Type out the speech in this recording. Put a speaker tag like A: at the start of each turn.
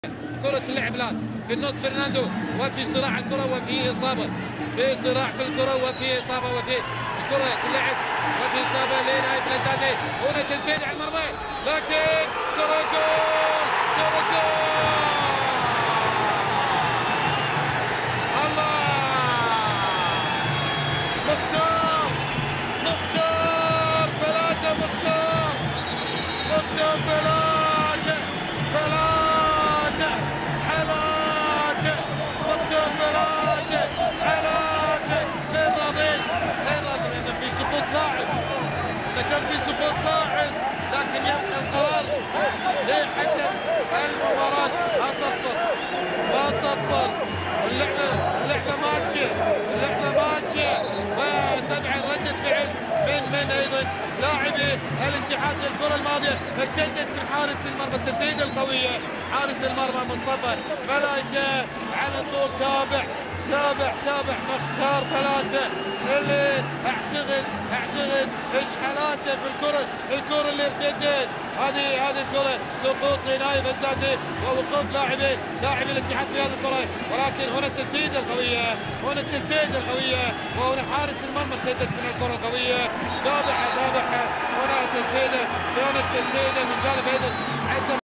A: كرة اللعب الآن في النص فرناندو، وفي صراع الكرة وفي إصابة، في صراع في الكرة وفي إصابة، وفي كرة اللعب وفي إصابة لنايف الأساسي. هنا تسديد على المرمى، لكن كرة جول، كرة جول. الله، مختار، مختار فلاتة، مختار، مختار فلاتة، فلاتة حلاتة، مختار فلاتة حلاتة. غير راضين، غير راضين لأن في سقوط لاعب، إذا كان في سقوط لاعب، لكن يبقى القرار لحكم المباراة. ما صفر، ما صفر. اللعبة ماشية، اللعبة ماشية. وطبعا ردة فعل من ايضا لاعبي الاتحاد للكرة الماضية ارتدت من حارس المرمى. التسديدة القوية، حارس المرمى مصطفى ملايكة على طول. تابع تابع تابع مختار فلاتة اللي اعتقد اشحالاته في الكرة اللي ارتدت. هذه الكرة سقوط لنايف الزازي ووقوف لاعبي الاتحاد في هذه الكرة. ولكن هنا التسديدة القوية، هنا التسديدة القوية، وهنا حارس المرمى ارتدت من الكرة القوية. تابعها، هنا التسديدة، كانت تسديدة من جانب ايضا حسن